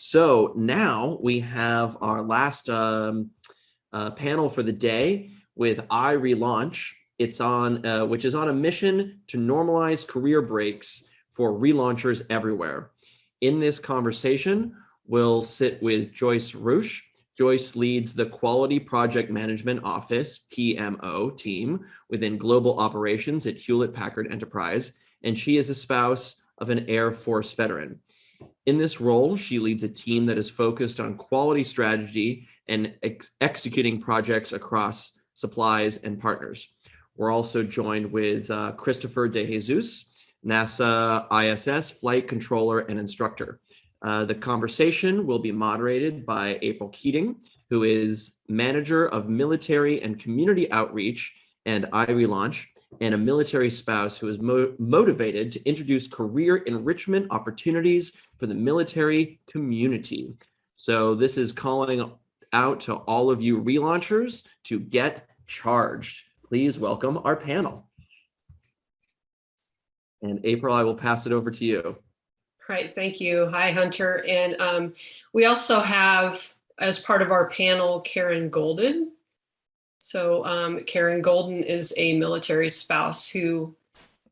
So now we have our last panel for the day with iRelaunch. It's on, which is on a mission to normalize career breaks for relaunchers everywhere. In this conversation, we'll sit with Joyce Roosz. Joyce leads the Quality Project Management Office, PMO, team within global operations at Hewlett Packard Enterprise, and she is a spouse of an Air Force veteran. In this role, she leads a team that is focused on quality strategy and executing projects across supplies and partners. We're also joined with Christopher De Jesus, NASA ISS flight controller and instructor. The conversation will be moderated by April Keating, who is manager of military and community outreach and iRelaunch, and a military spouse who is motivated to introduce career enrichment opportunities for the military community. So this is calling out to all of you relaunchers to get charged. Please welcome our panel. And April, I will pass it over to you. Right, thank you. Hi, Hunter. And we also have, as part of our panel, Karen Golden. So Karen Golden is a military spouse who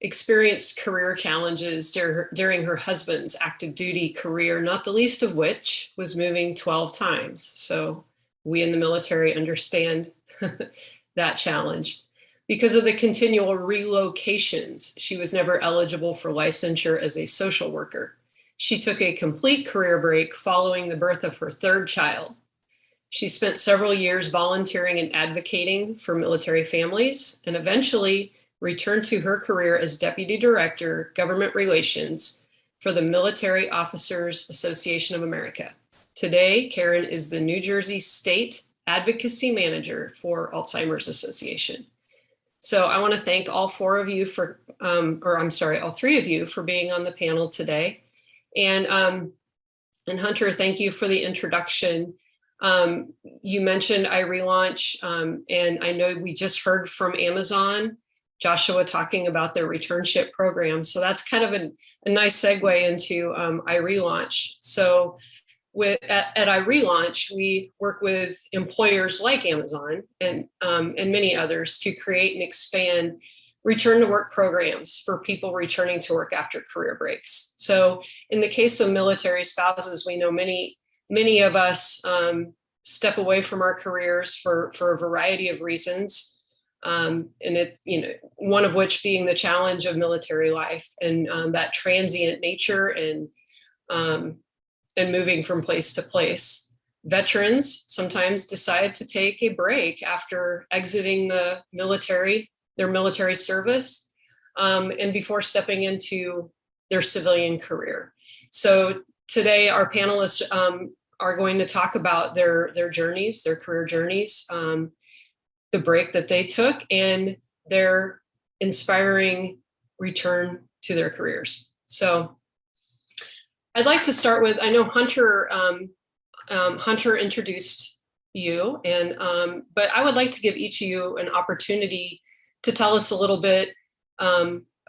experienced career challenges during her husband's active duty career, not the least of which was moving 12 times. So we in the military understand that challenge. Because of the continual relocations, she was never eligible for licensure as a social worker. She took a complete career break following the birth of her third child. She spent several years volunteering and advocating for military families, and eventually returned to her career as Deputy Director, Government Relations for the Military Officers Association of America. Today, Karen is the New Jersey State Advocacy Manager for Alzheimer's Association. So I want to thank all four of you for, all three of you for being on the panel today. And Hunter, thank you for the introduction. You mentioned iRelaunch, and I know we just heard from Amazon, Joshua talking about their returnship program. So that's kind of a nice segue into iRelaunch. So at iRelaunch, we work with employers like Amazon and many others to create and expand return to work programs for people returning to work after career breaks. So in the case of military spouses, we know many of us step away from our careers for a variety of reasons. And one of which being the challenge of military life and that transient nature and moving from place to place. Veterans sometimes decide to take a break after exiting the military, their military service, and before stepping into their civilian career. So today our panelists are going to talk about their journeys, their career journeys, the break that they took, and their inspiring return to their careers. So I'd like to start with, I know Hunter introduced you, but I would like to give each of you an opportunity to tell us a little bit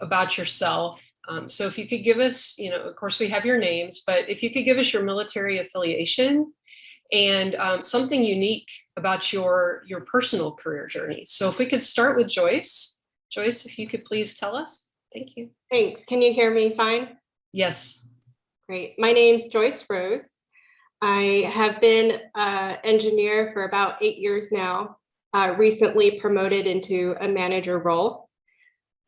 about yourself. So if you could give us, of course we have your names, but if you could give us your military affiliation and something unique about your personal career journey. So if we could start with Joyce. Joyce, if you could please tell us. Thank you. Thanks. Can you hear me fine? Yes. Great. My name's Joyce Rose. I have been an engineer for about 8 years now, recently promoted into a manager role.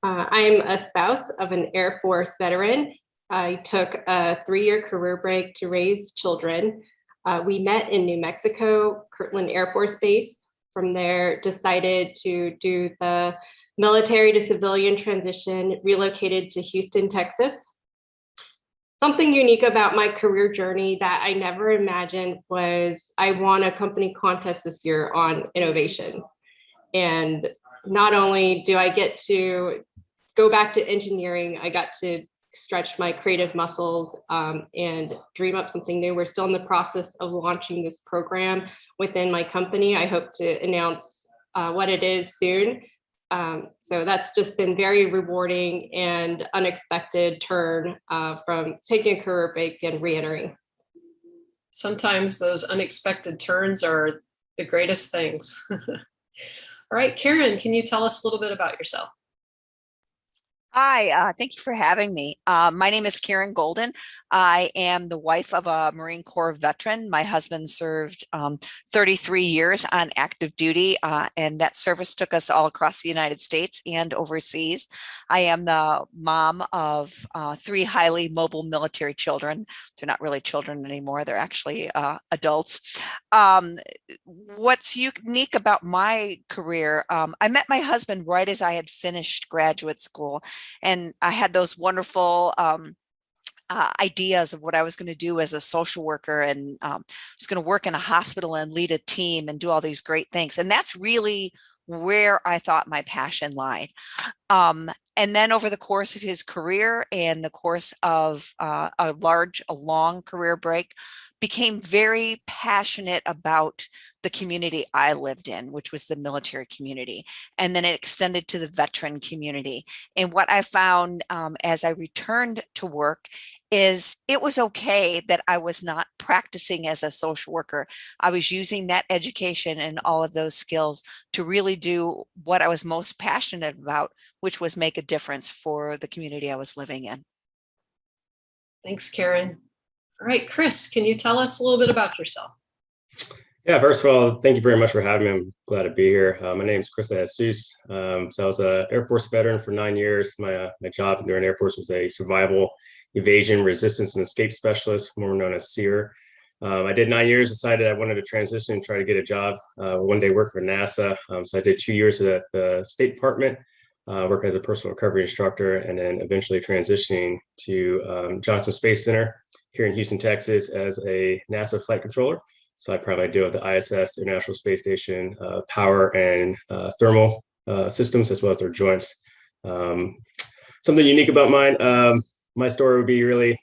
I'm a spouse of an Air Force veteran. I took a 3-year career break to raise children. We met in New Mexico, Kirtland Air Force Base. From there, decided to do the military to civilian transition, relocated to Houston, Texas. Something unique about my career journey that I never imagined was I won a company contest this year on innovation. And not only do I get to go back to engineering, I got to stretch my creative muscles and dream up something new. We're still in the process of launching this program within my company. I hope to announce what it is soon. So that's just been very rewarding and unexpected turn from taking a career break and re-entering. sometimes those unexpected turns are the greatest things. All right, Karen, can you tell us a little bit about yourself? Hi, thank you for having me. My name is Karen Golden. I am the wife of a Marine Corps veteran. My husband served 33 years on active duty, and that service took us all across the United States and overseas. I am the mom of 3 highly mobile military children. They're not really children anymore. They're actually adults. What's unique about my career, I met my husband right as I had finished graduate school. And I had those wonderful ideas of what I was going to do as a social worker, and I was going to work in a hospital and lead a team and do all these great things. And that's really where I thought my passion lied. And then over the course of his career and the course of a long career break, became very passionate about the community I lived in, which was the military community. And then it extended to the veteran community. And what I found as I returned to work is it was okay that I was not practicing as a social worker. I was using that education and all of those skills to really do what I was most passionate about, which was make a difference for the community I was living in. Thanks, Karen. All right, Chris, can you tell us a little bit about yourself? Yeah, first of all, thank you very much for having me. I'm glad to be here. My name is Asus. So I was an Air Force veteran for 9 years. My job during Air Force was a survival, evasion, resistance, and escape specialist, more known as SEER. I did 9 years, decided I wanted to transition and try to get a job, one day work for NASA. So I did 2 years at the State Department, work as a personal recovery instructor, and then eventually transitioning to Johnson Space Center here in Houston, Texas, as a NASA flight controller. So I primarily deal with the ISS, the International Space Station, power and thermal systems, as well as their joints. Something unique about mine, my story would be really,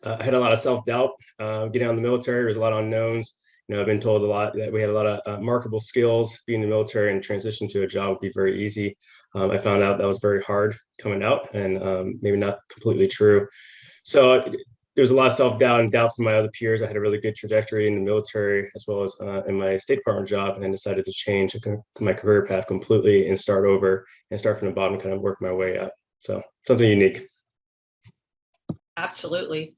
I had a lot of self-doubt getting out of the military. There's a lot of unknowns. I've been told a lot that we had a lot of marketable skills being in the military, and transition to a job would be very easy. I found out that was very hard coming out, and maybe not completely true. So there was a lot of self-doubt and doubt from my other peers. I had a really good trajectory in the military as well as in my State Department job, and decided to change my career path completely and start over and start from the bottom, kind of work my way up. So something unique. Absolutely.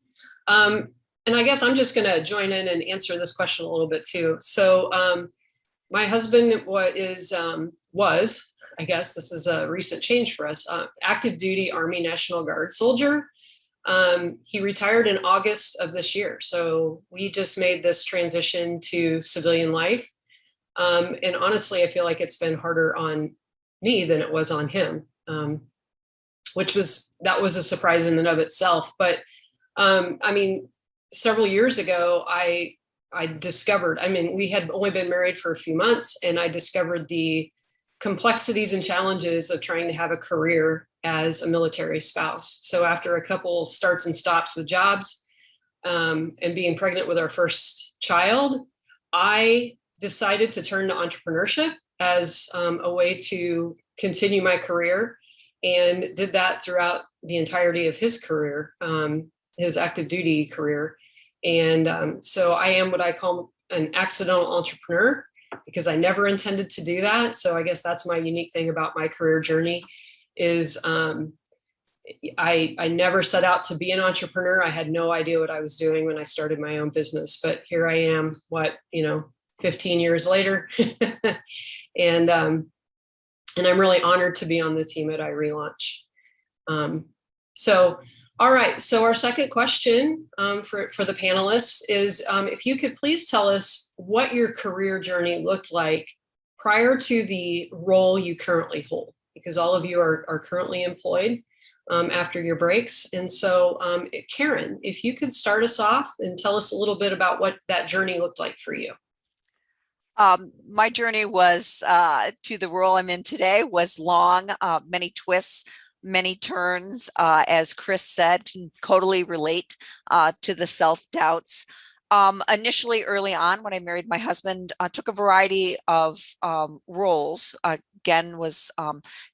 And I guess I'm just going to join in and answer this question a little bit too. So my husband was, I guess this is a recent change for us, active duty Army National Guard soldier. He retired in August of this year. So we just made this transition to civilian life. And honestly, I feel like it's been harder on me than it was on him, that was a surprise in and of itself. But I mean, several years ago, I discovered, we had only been married for a few months, and I discovered the complexities and challenges of trying to have a career as a military spouse. So after a couple starts and stops with jobs, and being pregnant with our first child, I decided to turn to entrepreneurship as a way to continue my career, and did that throughout the entirety of his career, his active duty career. And so I am what I call an accidental entrepreneur, because I never intended to do that. So I guess that's my unique thing about my career journey is I never set out to be an entrepreneur. I had no idea what I was doing when I started my own business, but here I am, 15 years later. And I'm really honored to be on the team at iRelaunch. All right. So our second question for the panelists is, if you could please tell us what your career journey looked like prior to the role you currently hold, because all of you are currently employed after your breaks. And so, Karen, if you could start us off and tell us a little bit about what that journey looked like for you. My journey was to the role I'm in today was long, many twists, many turns. As Chris said, can totally relate to the self-doubts. Initially, early on, when I married my husband, took a variety of roles. Again,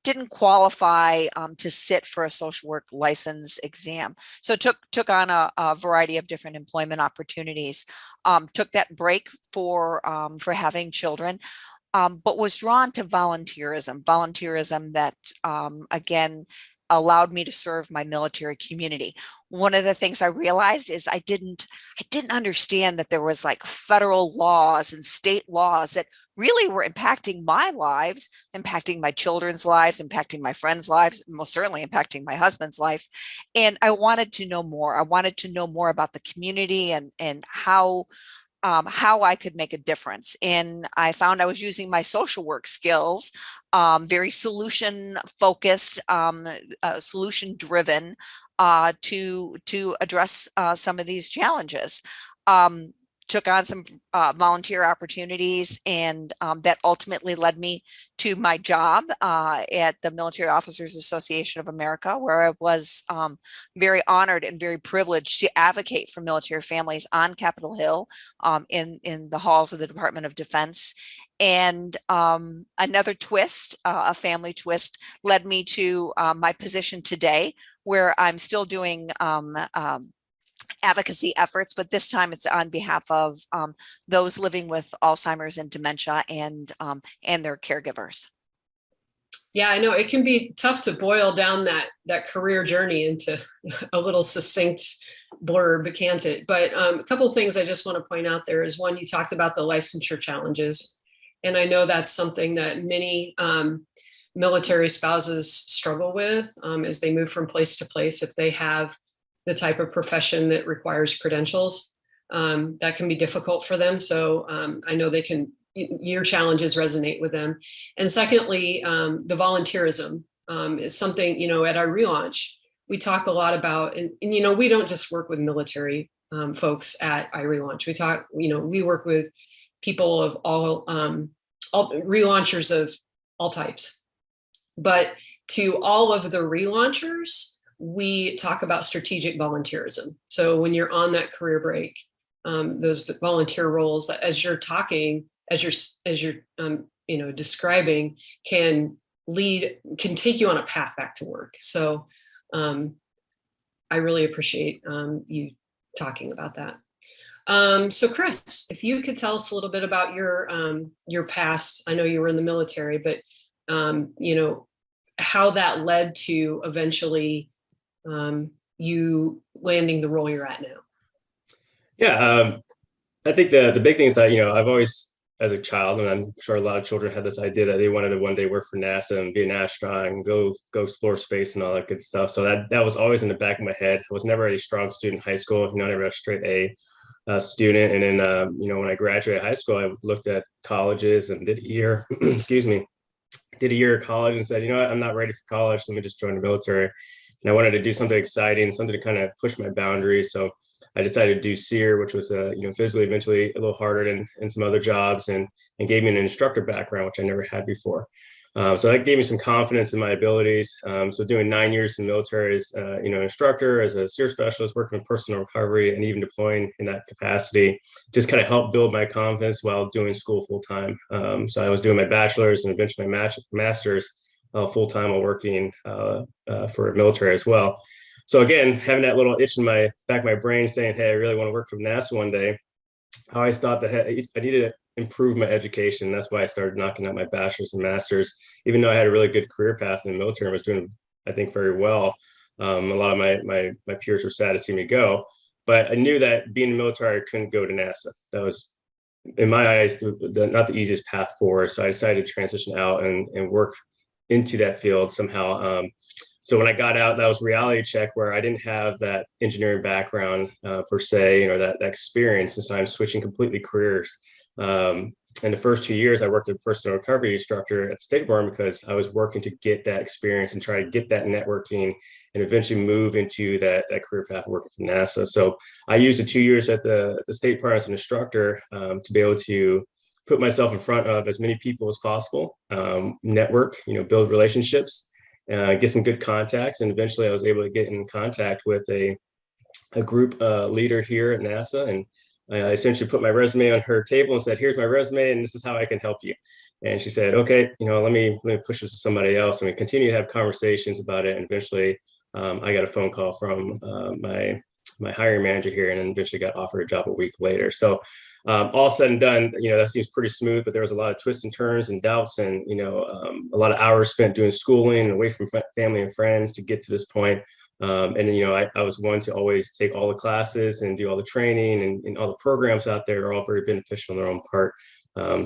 didn't qualify to sit for a social work license exam, so took on a variety of different employment opportunities. Took that break for having children, but was drawn to volunteerism that again allowed me to serve my military community. One of the things I realized is I didn't understand that there was like federal laws and state laws that really were impacting my lives, impacting my children's lives, impacting my friends' lives, most certainly impacting my husband's life. And I wanted to know more. I wanted to know more about the community and how I could make a difference. And I found I was using my social work skills, very solution focused, solution driven, to address some of these challenges. Took on some volunteer opportunities, and that ultimately led me to my job at the Military Officers Association of America, where I was very honored and very privileged to advocate for military families on Capitol Hill, in the halls of the Department of Defense. And another twist, a family twist, led me to my position today, where I'm still doing advocacy efforts, but this time it's on behalf of those living with Alzheimer's and dementia and their caregivers. Yeah, I know it can be tough to boil down that career journey into a little succinct blurb, can't it? But a couple of things I just want to point out there is, one, you talked about the licensure challenges. And I know that's something that many military spouses struggle with as they move from place to place. If they have the type of profession that requires credentials, that can be difficult for them. So I know your challenges resonate with them. And secondly, the volunteerism is something, at our relaunch, we talk a lot about, and we don't just work with military folks at iRelaunch. We work with people of all relaunchers of all types. But to all of the relaunchers, we talk about strategic volunteerism. So when you're on that career break, those volunteer roles, as you're talking, as you're describing, can take you on a path back to work. So I really appreciate you talking about that. So Chris, if you could tell us a little bit about your past. I know you were in the military, but how that led to eventually you landing the role you're at now. Yeah, I think the big thing is that, I've always, as a child, and I'm sure a lot of children had this idea that they wanted to one day work for NASA and be an astronaut and go explore space and all that good stuff. So that was always in the back of my head. I was never a strong student in high school, never a straight A student. And then, when I graduated high school, I looked at colleges and did a year, did a year of college and said, I'm not ready for college. Let me just join the military. And I wanted to do something exciting, something to kind of push my boundaries. So I decided to do SEER, which was physically eventually a little harder than some other jobs, and gave me an instructor background, which I never had before. So that gave me some confidence in my abilities. So doing 9 years in the military as an instructor, as a SEER specialist, working with personal recovery, and even deploying in that capacity, just kind of helped build my confidence while doing school full time. So I was doing my bachelor's and eventually my master's full time while working for military as well. So again, having that little itch in my back of my brain saying, hey, I really want to work for NASA one day, I always thought that I needed to improve my education. That's why I started knocking out my bachelor's and master's, even though I had a really good career path in the military and was doing, I think, very well. A lot of my peers were sad to see me go, but I knew that being in the military, I couldn't go to NASA. That was, in my eyes, not the easiest path forward. So I decided to transition out and work into that field somehow. So when I got out, that was reality check, where I didn't have that engineering background per se, that experience. And so I'm switching completely careers. In the first 2 years, I worked as a personal recovery instructor at the State Department because I was working to get that experience and try to get that networking and eventually move into that career path working for NASA. So I used the 2 years at the State Department as an instructor to be able to put myself in front of as many people as possible, network, build relationships, get some good contacts. And eventually I was able to get in contact with a group leader here at NASA, and I essentially put my resume on her table and said, here's my resume, and this is how I can help you. And she said, okay, let me push this to somebody else. And we continued to have conversations about it. And eventually I got a phone call from my hiring manager here, and then eventually got offered a job a week later. So all said and done, that seems pretty smooth, but there was a lot of twists and turns and doubts, and a lot of hours spent doing schooling and away from family and friends to get to this point. And then, I was one to always take all the classes and do all the training, and all the programs out there are all very beneficial in their own part.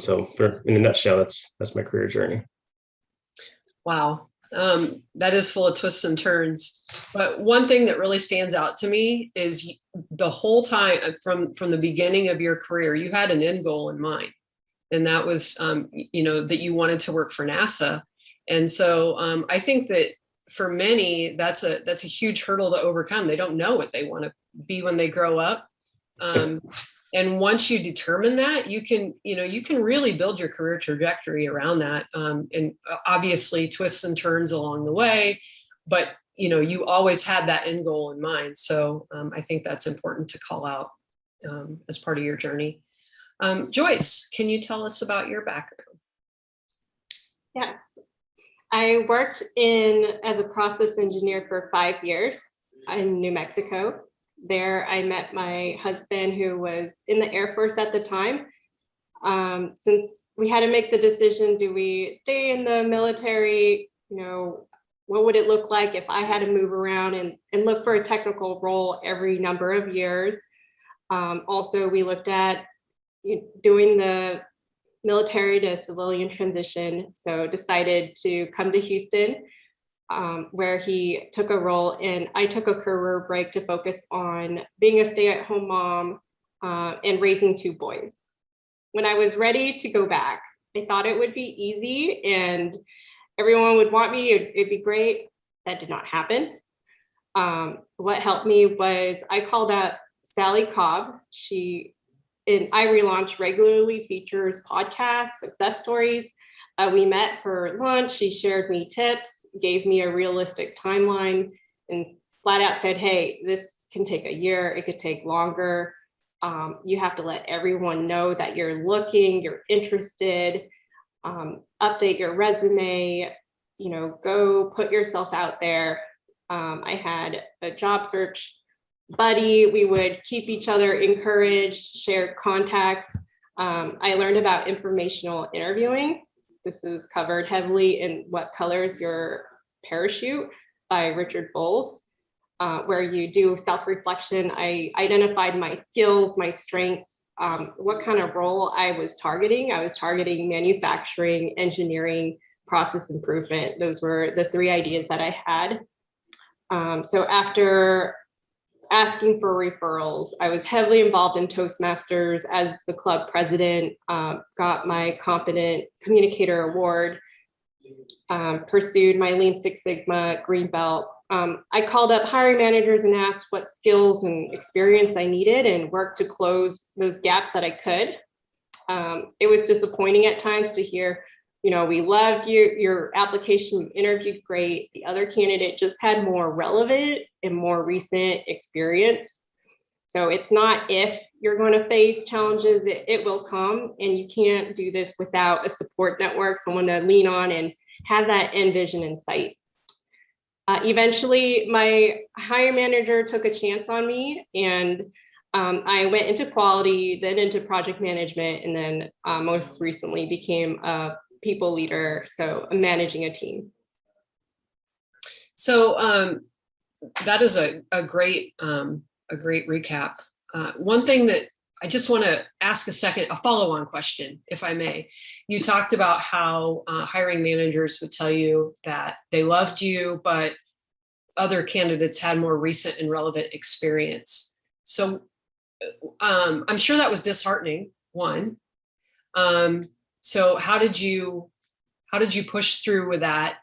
So in a nutshell, that's my career journey. Wow. That is full of twists and turns. But one thing that really stands out to me is the whole time from the beginning of your career, you had an end goal in mind. And that was, that you wanted to work for NASA. And so I think that for many, that's a huge hurdle to overcome. They don't know what they want to be when they grow up. And once you determine that, you can really build your career trajectory around that. And obviously twists and turns along the way, but you always had that end goal in mind. So I think that's important to call out as part of your journey. Joyce, can you tell us about your background? Yes. I worked as a process engineer for 5 years in New Mexico. There, I met my husband, who was in the Air Force at the time. Since we had to make the decision, do we stay in the military? What would it look like if I had to move around and look for a technical role every number of years? Also, we looked at doing the military to civilian transition. So decided to come to Houston, where he took a role, and I took a career break to focus on being a stay-at-home mom and raising 2 boys. When I was ready to go back, I thought it would be easy and everyone would want me, it'd be great. That did not happen. What helped me was I called up Sally Cobb. She in iRelaunch regularly features podcasts, success stories. We met for lunch. She shared me tips, gave me a realistic timeline, and flat out said, hey, this can take a year. It could take longer. You have to let everyone know that you're looking, you're interested, update your resume, go put yourself out there. I had a job search buddy. We would keep each other encouraged, share contacts. I learned about informational interviewing. This is covered heavily in What Colors Your Parachute by Richard Bowles, where you do self-reflection. I identified my skills, my strengths, what kind of role I was targeting. I was targeting manufacturing, engineering, process improvement. Those were the 3 ideas that I had. So after asking for referrals, I was heavily involved in Toastmasters as the club president, got my Competent Communicator Award, pursued my Lean Six Sigma Green Belt. I called up hiring managers and asked what skills and experience I needed and worked to close those gaps that I could. It was disappointing at times to hear, we loved your application, you interviewed great. The other candidate just had more relevant and more recent experience. So it's not if you're going to face challenges, it will come, and you can't do this without a support network, someone to lean on and have that end vision in sight. Eventually, my hiring manager took a chance on me, and I went into quality, then into project management, and then most recently became a people leader, so managing a team. So that is a great recap. One thing that I just want to ask a follow-on question, if I may. You talked about how hiring managers would tell you that they loved you, but other candidates had more recent and relevant experience. So I'm sure that was disheartening, one. So how did you push through with that?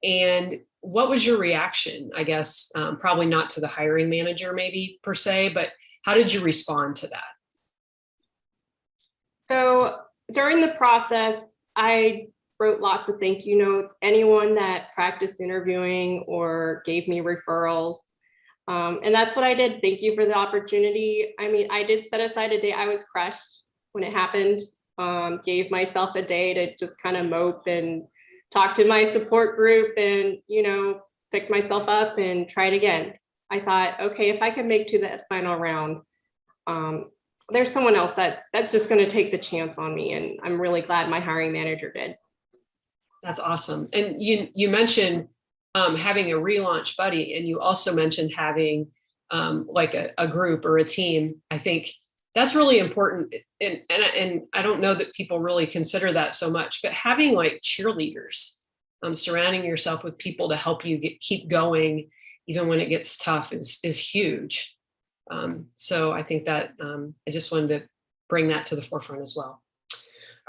And what was your reaction? I guess probably not to the hiring manager maybe per se, but how did you respond to that? So during the process, I wrote lots of thank you notes. Anyone that practiced interviewing or gave me referrals, And that's what I did. Thank you for the opportunity. I mean, I did set aside a day. I was crushed when it happened. Gave myself a day to just kind of mope and talk to my support group and, you know, pick myself up and try it again. I thought, okay, if I can make to that final round, there's someone else that's just going to take the chance on me. And I'm really glad my hiring manager did. That's awesome. And you mentioned having a relaunch buddy, and you also mentioned having like a group or a team. I think that's really important. And I don't know that people really consider that so much, but having like cheerleaders, surrounding yourself with people to help you keep going, even when it gets tough, is huge. So I think that I just wanted to bring that to the forefront as well.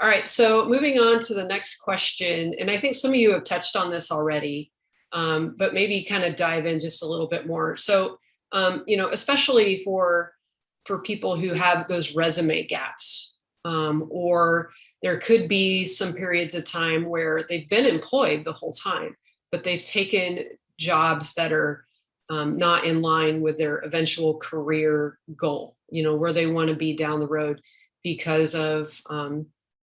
All right, so moving on to the next question, and I think some of you have touched on this already, but maybe kind of dive in just a little bit more. So, you know, especially for people who have those resume gaps, or there could be some periods of time where they've been employed the whole time, but they've taken jobs that are not in line with their eventual career goal, you know, where they want to be down the road because of,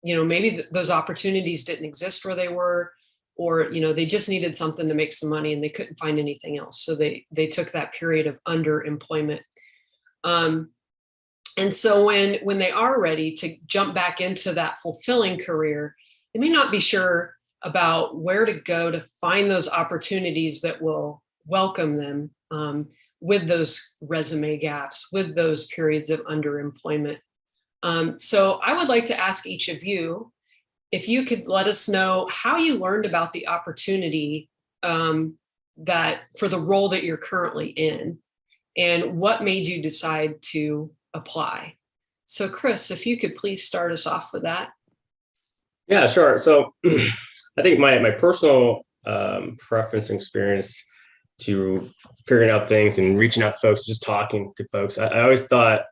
you know, maybe those opportunities didn't exist where they were, or, you know, they just needed something to make some money and they couldn't find anything else. So they took that period of underemployment. And so when they are ready to jump back into that fulfilling career, they may not be sure about where to go to find those opportunities that will welcome them with those resume gaps, with those periods of underemployment. So I would like to ask each of you, if you could let us know how you learned about the opportunity that for the role that you're currently in, and what made you decide to apply. So Chris, if you could please start us off with that. Yeah, sure. So I think my personal preference and experience to figuring out things and reaching out to folks, just talking to folks, I always thought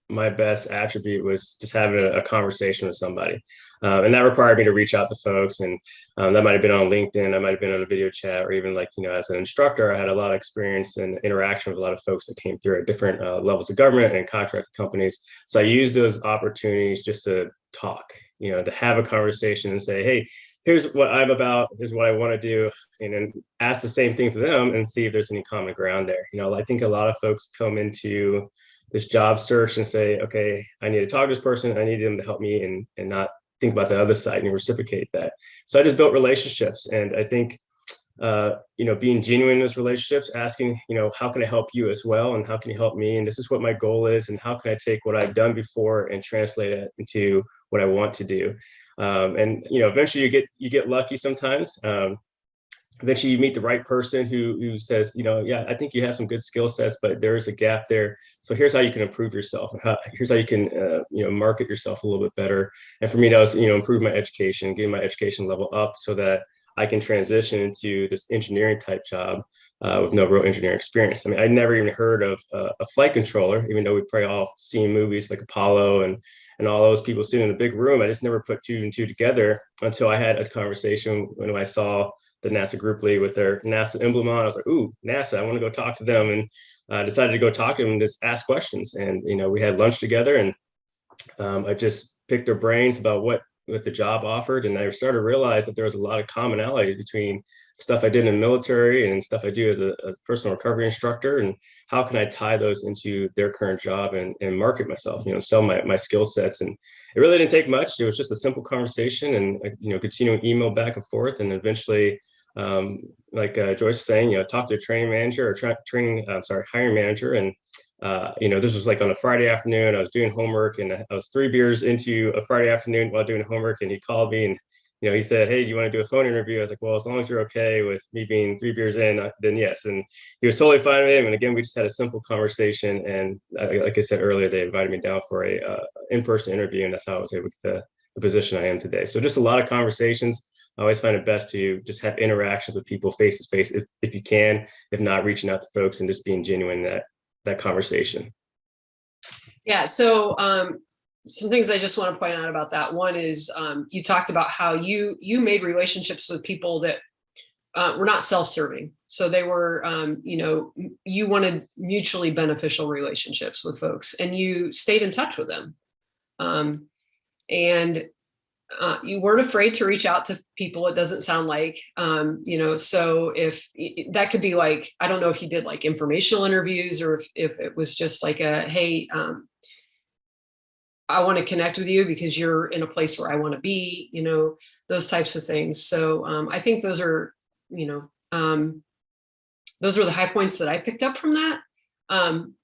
my best attribute was just having a conversation with somebody. And that required me to reach out to folks. And that might have been on LinkedIn, I might have been on a video chat, or even like, you know, as an instructor, I had a lot of experience and interaction with a lot of folks that came through at different levels of government and contract companies. So I used those opportunities just to talk, you know, to have a conversation and say, hey, here's what I'm about, here's what I want to do, and then ask the same thing for them and see if there's any common ground there. You know, I think a lot of folks come into this job search and say, okay, I need to talk to this person, I need them to help me, and not think about the other side and reciprocate that. So I just built relationships. And I think, you know, being genuine in those relationships, asking, you know, how can I help you as well? And how can you help me? And this is what my goal is. And how can I take what I've done before and translate it into what I want to do? And, you know, eventually you get lucky sometimes. Eventually you meet the right person who says, you know, yeah, I think you have some good skill sets, but there is a gap there. So here's how you can improve yourself, and here's how you can, you know, market yourself a little bit better. And for me, that was, you know, improve my education, getting my education level up so that I can transition into this engineering type job with no real engineering experience. I mean, I never even heard of a flight controller, even though we probably all seen movies like Apollo and all those people sitting in a big room. I just never put two and two together until I had a conversation when I saw the NASA group lead with their NASA emblem on. I was like, ooh, NASA, I want to go talk to them. And decided to go talk to them and just ask questions. And, you know, we had lunch together, and I just picked their brains about what the job offered. And I started to realize that there was a lot of commonality between stuff I did in the military and stuff I do as a personal recovery instructor. And how can I tie those into their current job and market myself, you know, sell my skill sets. And it really didn't take much. It was just a simple conversation and, you know, continuing email back and forth. And eventually, like Joyce was saying, you know, talk to a training manager or hiring manager. And, you know, this was like on a Friday afternoon, I was doing homework, and I was 3 beers into a Friday afternoon while doing homework. And he called me and, you know, he said, hey, do you want to do a phone interview? I was like, well, as long as you're okay with me being 3 beers in, then yes. And he was totally fine with it. And again, we just had a simple conversation. And like I said earlier, they invited me down for a in-person interview. And that's how I was able to get the position I am today. So just a lot of conversations. I always find it best to just have interactions with people face to face if you can, if not, reaching out to folks and just being genuine in that conversation. Yeah. So some things I just want to point out about that. One is you talked about how you made relationships with people that were not self-serving. So they were, you wanted mutually beneficial relationships with folks, and you stayed in touch with them. And you weren't afraid to reach out to people. It doesn't sound like, so if that could be like, I don't know if you did like informational interviews, or if it was just like hey, I want to connect with you because you're in a place where I want to be, those types of things. So I think those are, those were the high points that I picked up from that.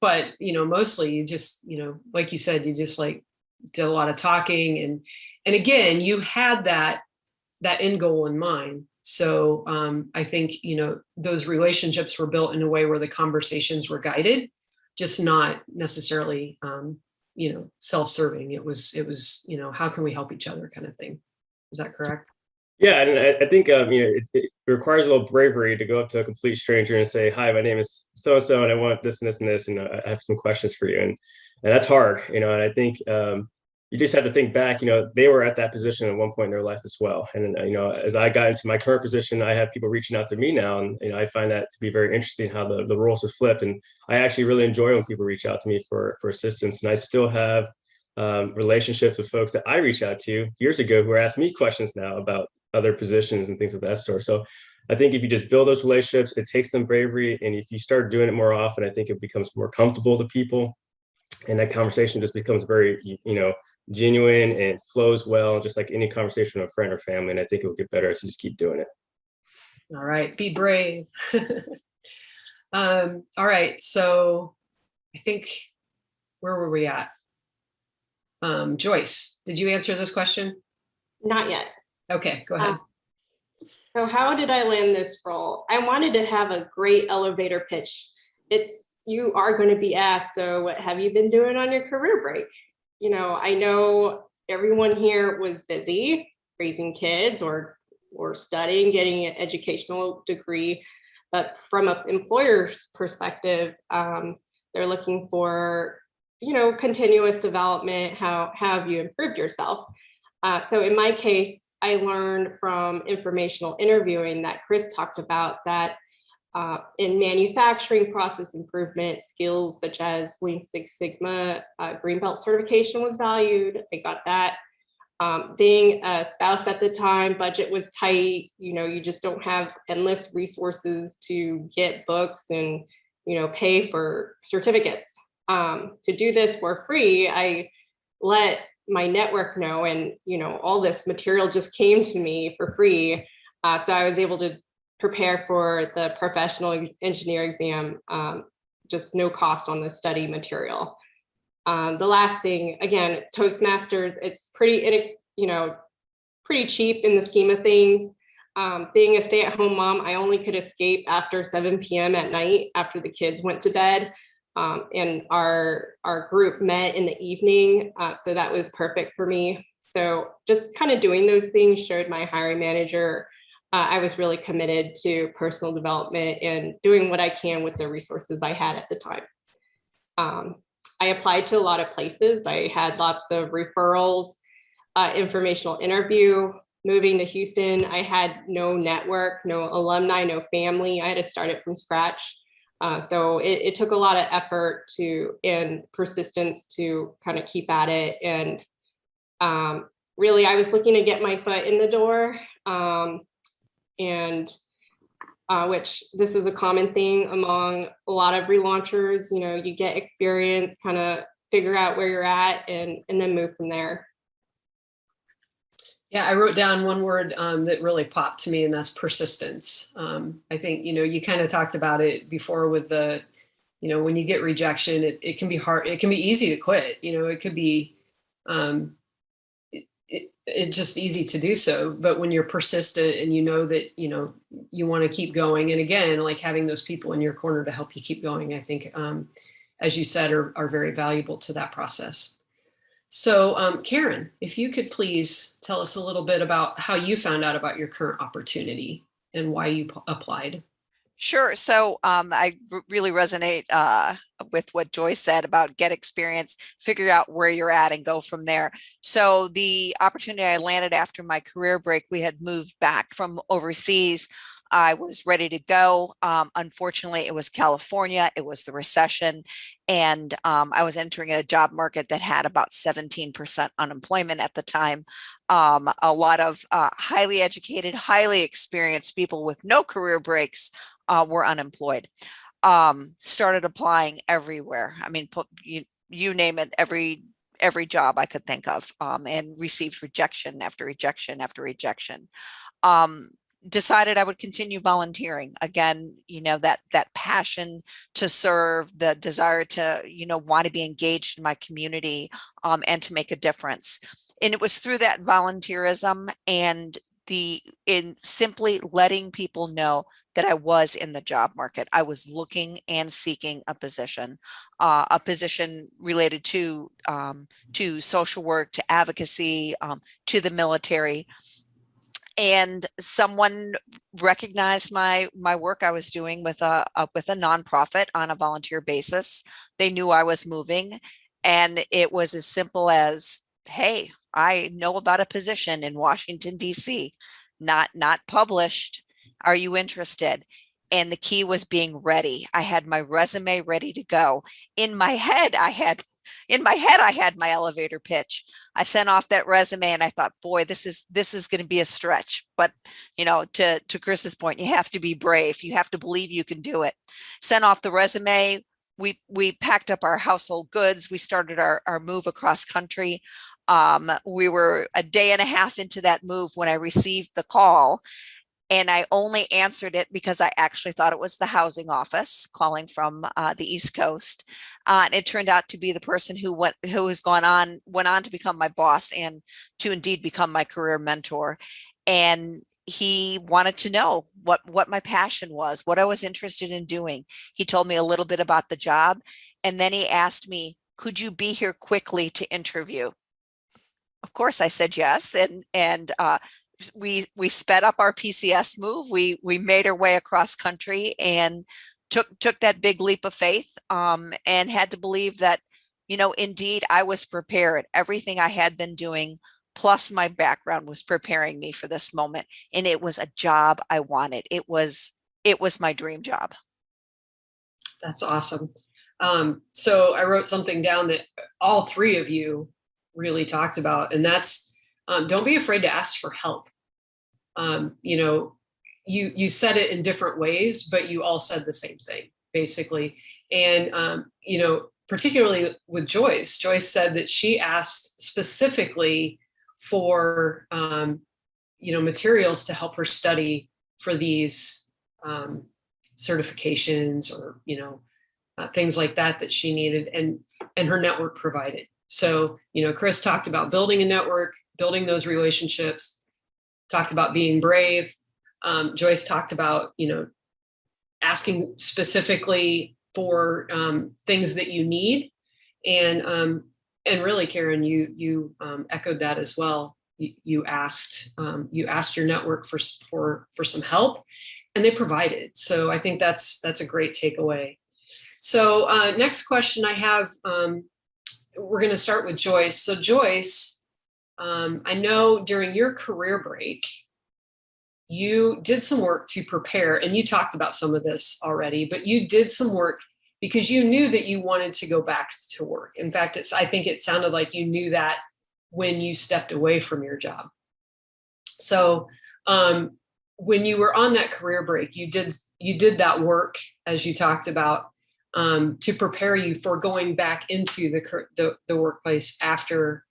But, mostly you just, like you said, you just like did a lot of talking, and again, you had that end goal in mind. So I think, those relationships were built in a way where the conversations were guided, just not necessarily, self-serving. It was, how can we help each other kind of thing. Is that correct? Yeah, and I think it requires a little bravery to go up to a complete stranger and say, "Hi, my name is so and so, and I want this and this and this, and I have some questions for you." And that's hard, and I think you just have to think back. They were at that position at one point in their life as well. And as I got into my current position, I have people reaching out to me now, and I find that to be very interesting how the roles have flipped. And I actually really enjoy when people reach out to me for assistance, and I still have relationships with folks that I reached out to years ago who are asking me questions now about other positions and things of that sort. So I think if you just build those relationships, it takes some bravery. And if you start doing it more often, I think it becomes more comfortable to people. And that conversation just becomes very, genuine and flows well, just like any conversation with a friend or family. And I think it will get better as you just keep doing it. All right. Be brave. All right. So I think, where were we at? Joyce, did you answer this question? Not yet. Okay, go ahead. So how did I land this role? I wanted to have a great elevator pitch. You are going to be asked, so what have you been doing on your career break? I know everyone here was busy raising kids or studying, getting an educational degree, but from an employer's perspective, they're looking for, continuous development. How have you improved yourself? So in my case, I learned from informational interviewing that Chris talked about that in manufacturing process improvement, skills such as Lean Six Sigma, Green Belt certification was valued. I got that. Being a spouse at the time, budget was tight. You just don't have endless resources to get books and, pay for certificates. To do this for free, I let my network know, and all this material just came to me for free, so I was able to prepare for the professional engineer exam, just no cost on the study material. The last thing, again, Toastmasters, it's pretty cheap in the scheme of things. Being a stay-at-home mom, I only could escape after 7 p.m. at night after the kids went to bed. And our group met in the evening, so that was perfect for me. So just kind of doing those things showed my hiring manager I was really committed to personal development and doing what I can with the resources I had at the time. I applied to a lot of places. I had lots of referrals, informational interview. Moving to Houston, I had no network, no alumni, no family. I had to start it from scratch. So it took a lot of effort and persistence to kind of keep at it. And really, I was looking to get my foot in the door, which this is a common thing among a lot of relaunchers. You get experience, kind of figure out where you're at, and then move from there. Yeah, I wrote down one word that really popped to me, and that's persistence. I think, you kind of talked about it before with the, when you get rejection, it can be hard. It can be easy to quit. It could be, it's just easy to do so. But when you're persistent and that, you want to keep going. And again, like having those people in your corner to help you keep going, I think, as you said, are very valuable to that process. So Karen, if you could please tell us a little bit about how you found out about your current opportunity and why you applied. Sure. So I really resonate with what Joyce said about get experience, figure out where you're at and go from there. So the opportunity I landed after my career break, we had moved back from overseas I was ready to go. Unfortunately, it was California, it was the recession, and I was entering a job market that had about 17% unemployment at the time. A lot of highly educated, highly experienced people with no career breaks were unemployed. Started applying everywhere. I mean, you name it, every job I could think of, and received rejection after rejection after rejection. Decided I would continue volunteering. Again, that passion to serve, the desire to, want to be engaged in my community, and to make a difference. And it was through that volunteerism and in simply letting people know that I was in the job market. I was looking and seeking a position related to social work, to advocacy, to the military. And someone recognized my work I was doing with a nonprofit on a volunteer basis. They knew I was moving, and it was as simple as, hey, I know about a position in Washington, D.C., not published. Are you interested? And the key was being ready. I had my resume ready to go. In my head, I had my elevator pitch. I sent off that resume and I thought, boy, this is going to be a stretch. But, to Chris's point, you have to be brave. You have to believe you can do it. Sent off the resume. We packed up our household goods. We started our move across country. We were a day and a half into that move when I received the call. And I only answered it because I actually thought it was the housing office calling from the East Coast. And it turned out to be the person who went on to become my boss and to indeed become my career mentor. And he wanted to know what my passion was, what I was interested in doing. He told me a little bit about the job. And then he asked me, could you be here quickly to interview? Of course, I said yes. And we sped up our PCS move. We made our way across country and took that big leap of faith, and had to believe that, indeed I was prepared. Everything I had been doing, plus my background, was preparing me for this moment. And it was a job I wanted. It was my dream job. That's awesome. So I wrote something down that all three of you really talked about, and that's don't be afraid to ask for help. You said it in different ways, but you all said the same thing, basically. And, particularly with Joyce said that she asked specifically for, materials to help her study for these certifications or, things like that she needed, and her network provided. So, Chris talked about building a network, building those relationships, talked about being brave. Joyce talked about, asking specifically for things that you need. And really, Karen, you echoed that as well. You asked your network for some help, and they provided. So I think that's a great takeaway. So next question I have, we're going to start with Joyce. So Joyce, I know during your career break, you did some work to prepare, and you talked about some of this already, but you did some work because you knew that you wanted to go back to work. In fact, I think it sounded like you knew that when you stepped away from your job. So when you were on that career break, you did that work, as you talked about, to prepare you for going back into the workplace after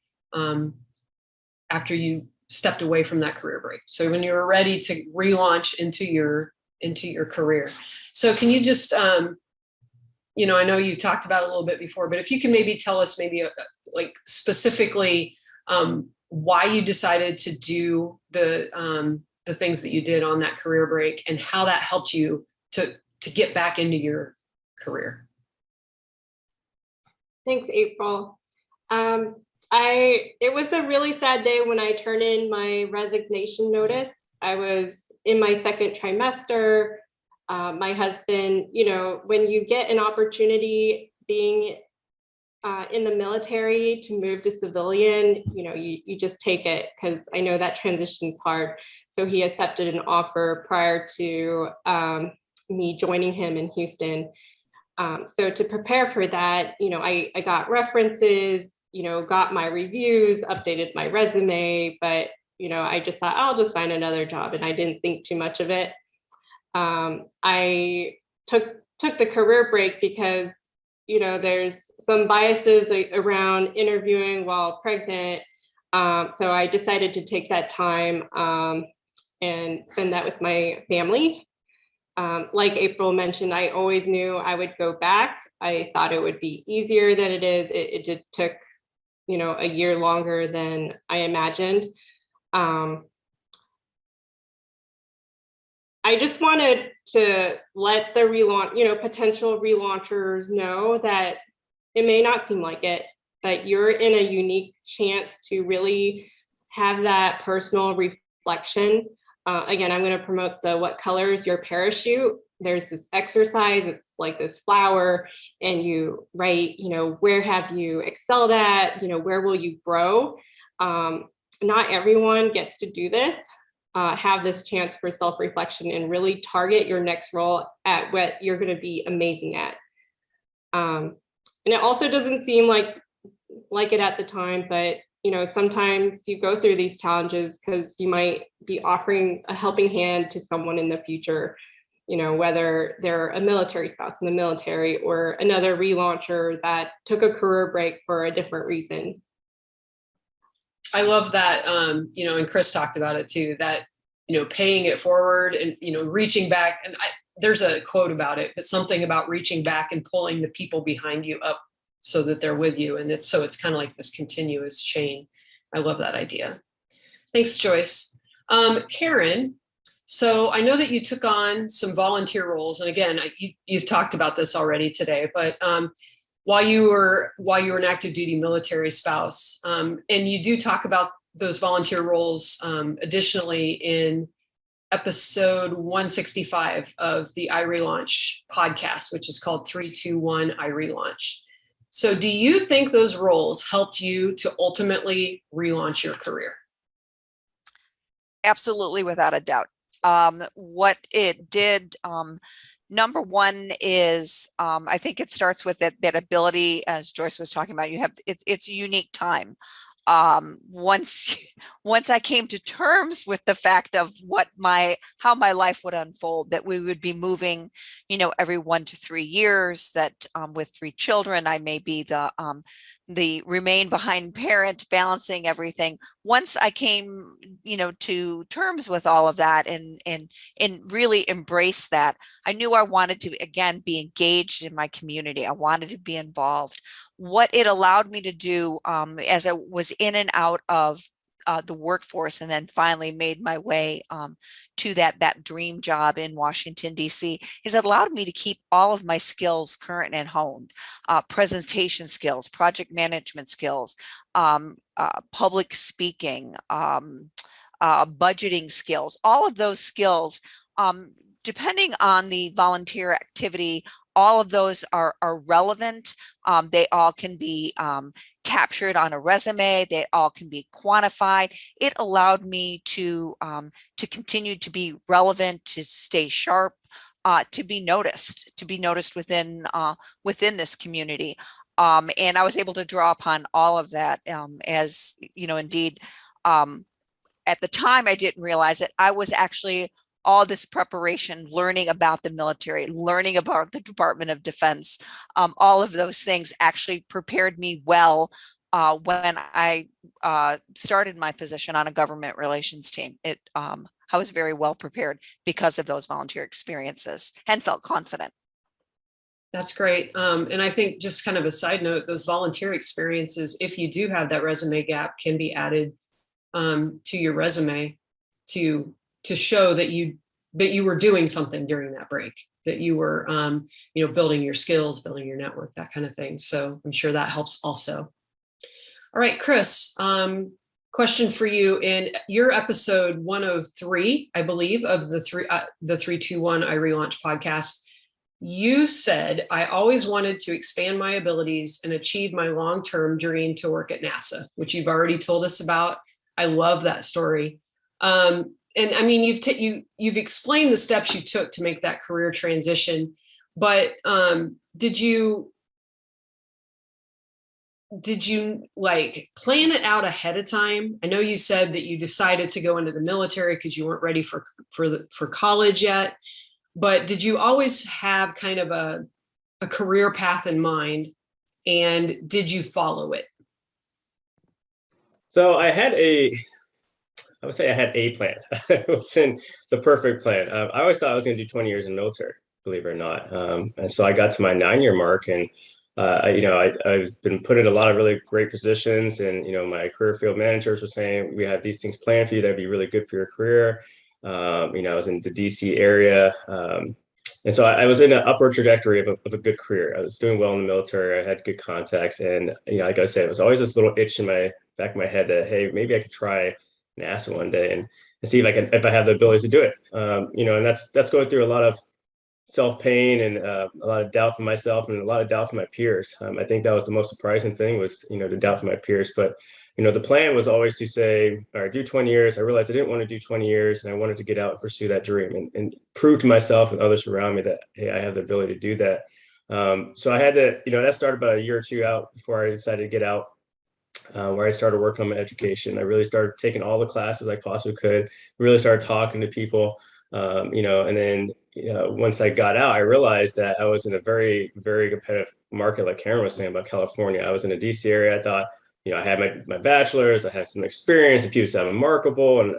you stepped away from that career break. So when you were ready to relaunch into your career. So can you just, I know you talked about it a little bit before, but if you can maybe tell us like specifically why you decided to do the things that you did on that career break and how that helped you to get back into your career. Thanks, April. It was a really sad day when I turned in my resignation notice. I was in my second trimester. My husband, when you get an opportunity being in the military to move to civilian, you just take it, because I know that transition's hard. So he accepted an offer prior to me joining him in Houston. So to prepare for that, I got references, got my reviews, updated my resume, but, I just thought I'll just find another job, and I didn't think too much of it. I took the career break because, there's some biases around interviewing while pregnant. So I decided to take that time and spend that with my family. Like April mentioned, I always knew I would go back. I thought it would be easier than it is. It just took, a year longer than I imagined. I just wanted to let the potential relaunchers know that it may not seem like it, but you're in a unique chance to really have that personal reflection. Again, I'm going to promote the what color is your parachute. There's this exercise, it's like this flower, and you write, where have you excelled at, where will you grow? Not everyone gets to do this, have this chance for self-reflection and really target your next role at what you're going to be amazing at. And it also doesn't seem like it at the time, but sometimes you go through these challenges because you might be offering a helping hand to someone in the future, whether they're a military spouse in the military or another relauncher that took a career break for a different reason. I love that, and Chris talked about it too, that, paying it forward and, reaching back. And there's a quote about it, but something about reaching back and pulling the people behind you up so that they're with you. And it's kind of like this continuous chain. I love that idea. Thanks, Joyce. Karen, so I know that you took on some volunteer roles. And again, you've talked about this already today, but while you were an active duty military spouse, and you do talk about those volunteer roles additionally in episode 165 of the iRelaunch podcast, which is called 321 iRelaunch. So do you think those roles helped you to ultimately relaunch your career? Absolutely, without a doubt. What it did, number one is, I think it starts with that ability, as Joyce was talking about, it's a unique time. Once I came to terms with the fact of how my life would unfold, that we would be moving, every 1 to 3 years, that with 3 children, I may be the remain behind parent, balancing everything. Once I came, to terms with all of that and really embrace that, I knew I wanted to, again, be engaged in my community. I wanted to be involved. What it allowed me to do, as I was in and out of the workforce, and then finally made my way to that dream job in Washington, D.C., is it allowed me to keep all of my skills current and honed, presentation skills, project management skills, public speaking, budgeting skills, all of those skills, depending on the volunteer activity. All of those are relevant. They all can be captured on a resume. They all can be quantified. It allowed me to continue to be relevant, to stay sharp, to be noticed within this community. And I was able to draw upon all of that, as indeed, at the time I didn't realize it. I was actually all this preparation, learning about the military, learning about the Department of Defense, all of those things actually prepared me well when I started my position on a government relations team. I was very well prepared because of those volunteer experiences and felt confident. That's great. And I think, just kind of a side note, those volunteer experiences, if you do have that resume gap, can be added to your resume to show that you were doing something during that break, that you were, building your skills, building your network, that kind of thing. So I'm sure that helps also. All right, Chris, question for you. In your episode 103, I believe, of the 321 iRelaunch podcast, you said, I always wanted to expand my abilities and achieve my long-term dream to work at NASA, which you've already told us about. I love that story. And I mean, you've explained the steps you took to make that career transition, but did you like plan it out ahead of time? I know you said that you decided to go into the military because you weren't ready for college yet, but did you always have kind of a career path in mind, and did you follow it? So I would say I had a plan. It wasn't the perfect plan. I always thought I was going to do 20 years in the military, believe it or not. And so I got to my 9-year mark, and I've been put in a lot of really great positions, and my career field managers were saying, we have these things planned for you that'd be really good for your career. I was in the DC area, and so I was in an upward trajectory of a good career. I was doing well in the military. I had good contacts, and like I said, it was always this little itch in my back of my head that, hey, maybe I could try NASA one day and see if I have the ability to do it. And that's going through a lot of self-pain and a lot of doubt for myself and a lot of doubt for my peers. I think that was the most surprising thing was, the doubt for my peers. But, the plan was always to say, all right, do 20 years. I realized I didn't want to do 20 years, and I wanted to get out and pursue that dream and prove to myself and others around me that, hey, I have the ability to do that. So I had to, that started about a year or two out before I decided to get out, where I started working on my education. I really started taking all the classes I possibly could, really started talking to people, and then, once I got out, I realized that I was in a very, very competitive market, like Karen was saying about California. I was in the DC area. I thought, I had my bachelor's, I had some experience, and people said I'm remarkable, and,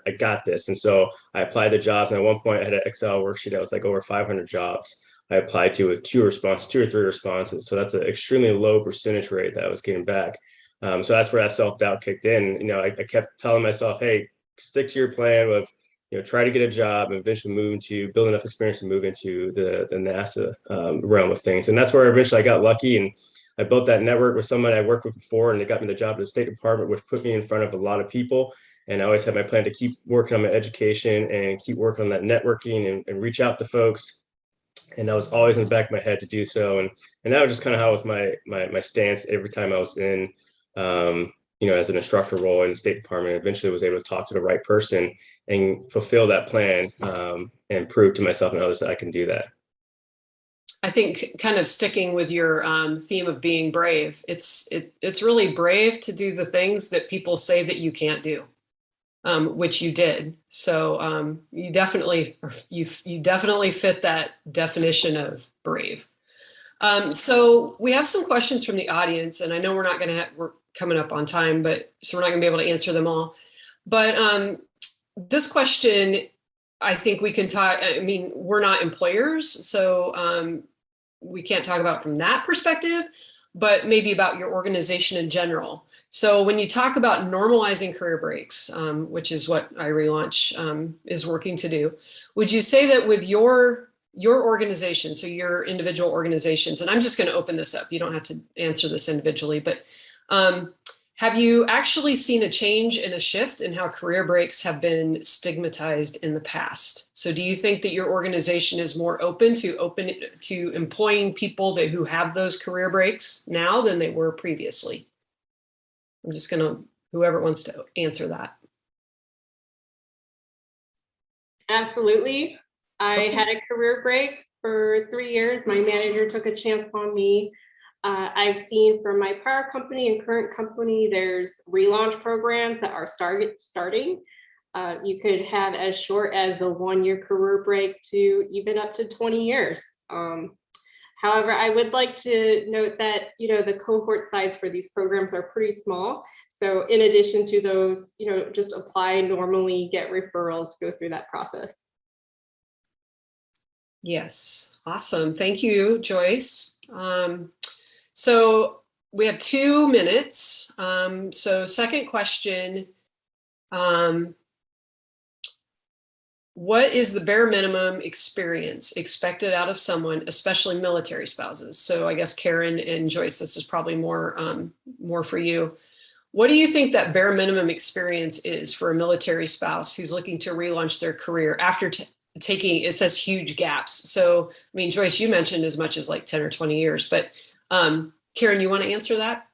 I got this. And so I applied to jobs. And at one point I had an Excel worksheet that was like over 500 jobs I applied to with 2 or 3 responses. So that's an extremely low percentage rate that I was getting back. So that's where that self-doubt kicked in. I kept telling myself, hey, stick to your plan of, try to get a job and eventually build enough experience to move into the NASA realm of things. And that's where eventually I got lucky, and I built that network with someone I worked with before, and they got me the job at the State Department, which put me in front of a lot of people. And I always had my plan to keep working on my education and keep working on that networking and reach out to folks. And that was always in the back of my head to do so. And that was just kind of how it was my stance every time I was in, as an instructor role in the State Department. Eventually was able to talk to the right person and fulfill that plan, and prove to myself and others that I can do that. I think kind of sticking with your theme of being brave, it's really brave to do the things that people say that you can't do, which you did. So you definitely fit that definition of brave. So we have some questions from the audience, and I know we're coming up on time, so we're not gonna be able to answer them all. But this question, I think we can talk, I mean, we're not employers, so we can't talk about from that perspective, but maybe about your organization in general. So when you talk about normalizing career breaks, which is what iRelaunch is working to do, would you say that with your organization, so your individual organizations, and I'm just going to open this up, you don't have to answer this individually, but have you actually seen a change and a shift in how career breaks have been stigmatized in the past? So do you think that your organization is more open to employing people who have those career breaks now than they were previously? I'm just gonna, whoever wants to answer that. Absolutely. I had a career break for 3 years. My manager took a chance on me. I've seen from my prior company and current company, there's relaunch programs that are starting. You could have as short as a 1-year career break to even up to 20 years. However, I would like to note that, the cohort size for these programs are pretty small. So in addition to those, just apply normally, get referrals, go through that process. Yes, awesome. Thank you, Joyce. So we have 2 minutes. So second question, what is the bare minimum experience expected out of someone, especially military spouses? So I guess Karen and Joyce, this is probably more for you. What do you think that bare minimum experience is for a military spouse who's looking to relaunch their career after taking, it says huge gaps. So, I mean, Joyce, you mentioned as much as like 10 or 20 years, but Karen, you want to answer that?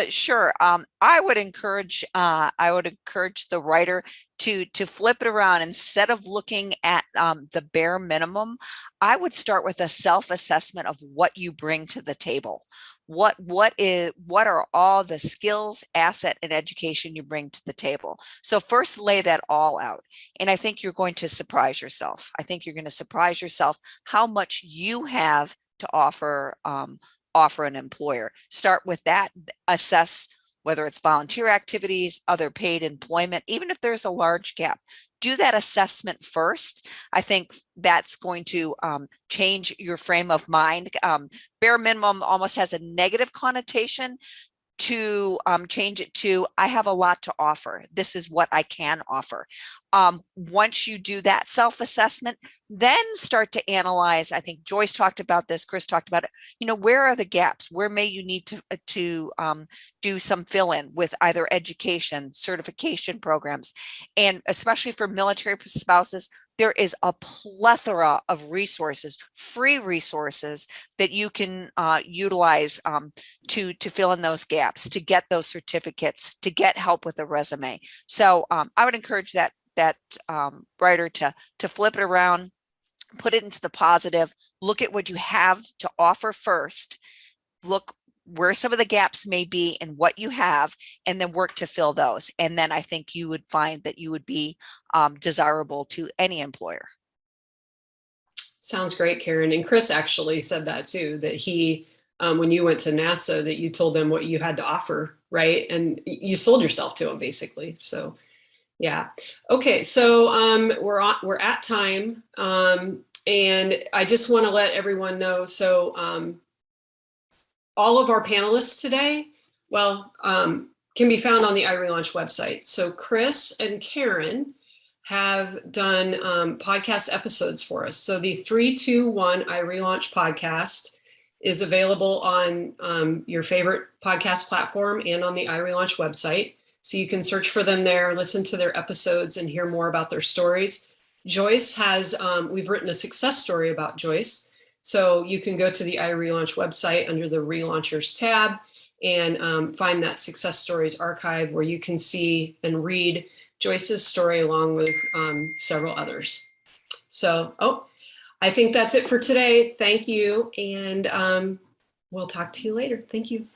Sure. I would encourage the writer to flip it around. Instead of looking at the bare minimum, I would start with a self-assessment of what you bring to the table. What are all the skills, asset, and education you bring to the table? So first lay that all out. And I think you're going to surprise yourself. I think you're going to surprise yourself how much you have to offer an employer. Start with that, assess whether it's volunteer activities, other paid employment, even if there's a large gap. Do that assessment first. I think that's going to change your frame of mind. Bare minimum almost has a negative connotation. To change it to, I have a lot to offer. This is what I can offer. Once you do that self-assessment, then start to analyze. I think Joyce talked about this, Chris talked about it. Where are the gaps? Where may you need to do some fill-in with either education, certification programs, and especially for military spouses, there is a plethora of resources, free resources that you can utilize to fill in those gaps, to get those certificates, to get help with a resume. So I would encourage that writer to flip it around, put it into the positive, look at what you have to offer first, look where some of the gaps may be and what you have, and then work to fill those. And then I think you would find that you would be desirable to any employer. Sounds great, Karen. And Chris actually said that too, that he, when you went to NASA, that you told them what you had to offer, right? And you sold yourself to them basically. So yeah. Okay. So we're at time. And I just want to let everyone know. So all of our panelists today, can be found on the iRelaunch website. So Chris and Karen have done podcast episodes for us. So the 321 iRelaunch podcast is available on your favorite podcast platform and on the iRelaunch website. So you can search for them there, listen to their episodes, and hear more about their stories. Joyce has, we've written a success story about Joyce. So you can go to the iRelaunch website under the Relaunchers tab and find that success stories archive where you can see and read Joyce's story along with several others. So, I think that's it for today. Thank you. And we'll talk to you later. Thank you.